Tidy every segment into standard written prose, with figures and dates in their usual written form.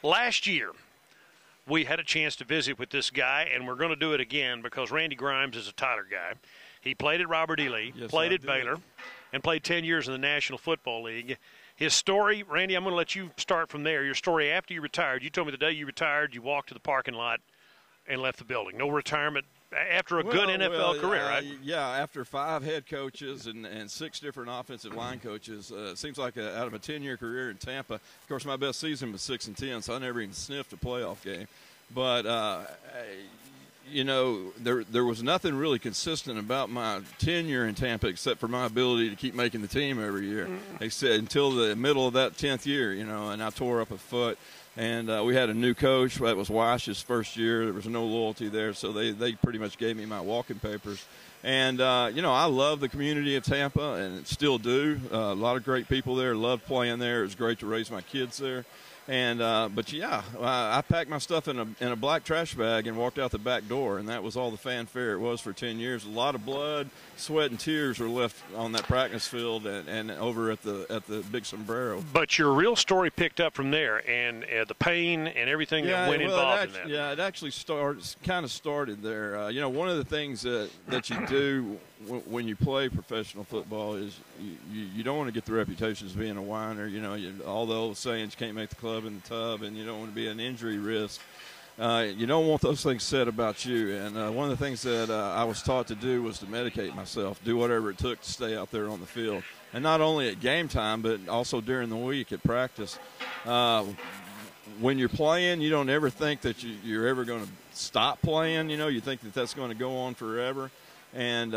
Last year, we had a chance to visit with this guy, and we're going to do it again because Randy Grimes is a Tyler guy. He played at Robert E. Lee, played at Baylor, and played 10 years in the National Football League. His story, Randy, I'm going to let you start from there. Your story after you retired. You told me the day you retired, you walked to the parking lot and left the building. No retirement after a good NFL career, right? Yeah, after 5 head coaches and 6 different offensive line coaches. It seems like out of a 10-year career in Tampa. Of course, my best season was 6-10, so I never even sniffed a playoff game. But, there was nothing really consistent about my tenure in Tampa except for my ability to keep making the team every year. They said until the middle of that 10th year, and I tore up a foot. And we had a new coach. That was Wash's first year. There was no loyalty there, so they pretty much gave me my walking papers. And, I love the community of Tampa and still do. A lot of great people there. Loved playing there. It was great to raise my kids there. And I packed my stuff in a black trash bag and walked out the back door, and that was all the fanfare it was for 10 years. A lot of blood, sweat, and tears were left on that practice field and over at the Big Sombrero. But your real story picked up from there, and the pain and everything that went involved in that. Yeah, it actually started there. One of the things that you do when you play professional football is you don't want to get the reputation as being a whiner. All the old sayings, you can't make the club in the tub, and you don't want to be an injury risk. You don't want those things said about you. And one of the things that I was taught to do was to medicate myself, do whatever it took to stay out there on the field. And not only at game time, but also during the week at practice. When you're playing, you don't ever think that you're ever going to stop playing. You think that that's going to go on forever. And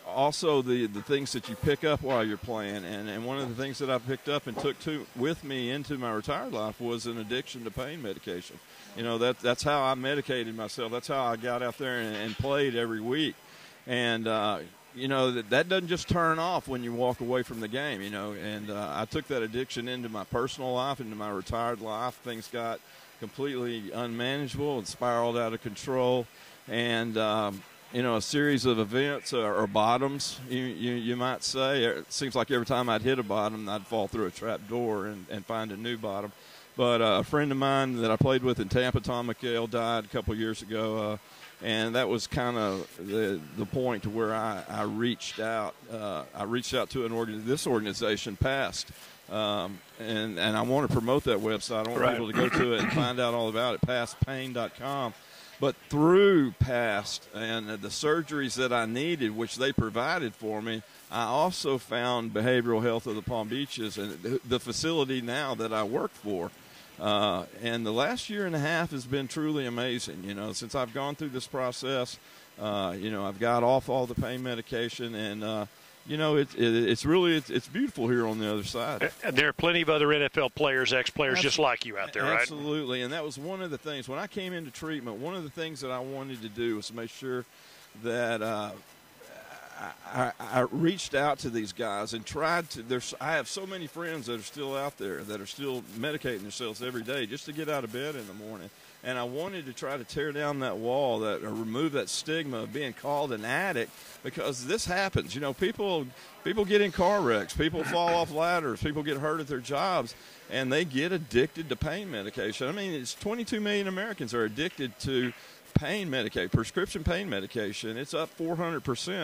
also the things that you pick up while you're playing. And one of the things that I picked up and took with me into my retired life was an addiction to pain medication. That's how I medicated myself. That's how I got out there and played every week. And, that doesn't just turn off when you walk away from the game, And I took that addiction into my personal life, into my retired life. Things got completely unmanageable and spiraled out of control. And, a series of events or bottoms, you might say. It seems like every time I'd hit a bottom, I'd fall through a trap door and find a new bottom. But a friend of mine that I played with in Tampa, Tom McHale, died a couple years ago, and that was kind of the point to where I reached out. I reached out to this organization, PAST, and I want to promote that website. I want people to go to it and find out all about it, pastpain.com. But through PAST and the surgeries that I needed, which they provided for me, I also found Behavioral Health of the Palm Beaches and the facility now that I work for. And the last year and a half has been truly amazing. Since I've gone through this process, I've got off all the pain medication and, it's beautiful here on the other side. And there are plenty of other NFL players, ex-players just like you out there, right? Absolutely, and that was one of the things. When I came into treatment, one of the things that I wanted to do was to make sure that I reached out to these guys and tried to – I have so many friends that are still out there that are still medicating themselves every day just to get out of bed in the morning. And I wanted to try to tear down that wall or remove that stigma of being called an addict because this happens. People get in car wrecks. People fall off ladders. People get hurt at their jobs, and they get addicted to pain medication. I mean, it's 22 million Americans are addicted to pain medication, prescription pain medication. It's up 400%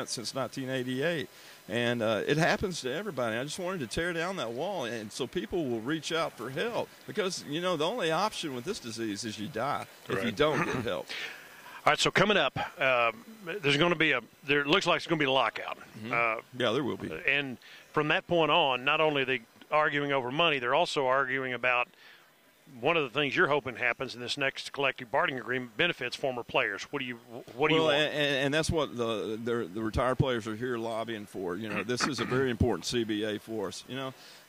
since 1988. And it happens to everybody. I just wanted to tear down that wall, and so people will reach out for help because, the only option with this disease is you die if you don't get help. All right, so coming up, there's going to be there looks like it's going to be a lockout. Mm-hmm. Yeah, there will be. And from that point on, not only are they arguing over money, they're also arguing about one of the things you're hoping happens in this next collective bargaining agreement benefits former players. What do you want? And that's what the retired players are here lobbying for. This is a very important CBA for us.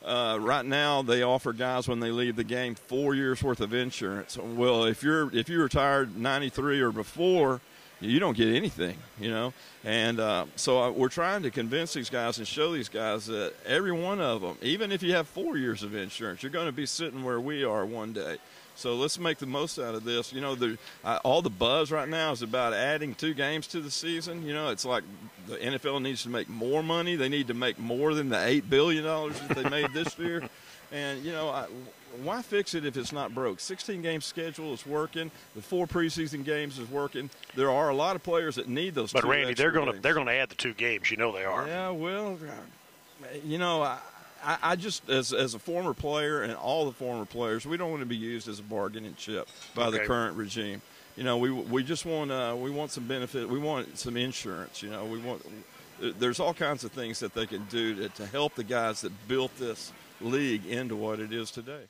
Right now they offer guys when they leave the game 4 years worth of insurance. Well, if you retired 93 or before, you don't get anything, And so we're trying to convince these guys and show these guys that every one of them, even if you have 4 years of insurance, you're going to be sitting where we are one day. So let's make the most out of this. All the buzz right now is about adding 2 games to the season. It's like the NFL needs to make more money. They need to make more than the $8 billion that they made this year. And, why fix it if it's not broke? 16-game schedule is working. The 4 preseason games is working. There are a lot of players that need those. But Randy, they're going to add the 2 games. They are. Yeah, well, I just as a former player and all the former players, we don't want to be used as a bargaining chip by the current regime. We just want we want some benefit. We want some insurance. There's all kinds of things that they can do to help the guys that built this league into what it is today.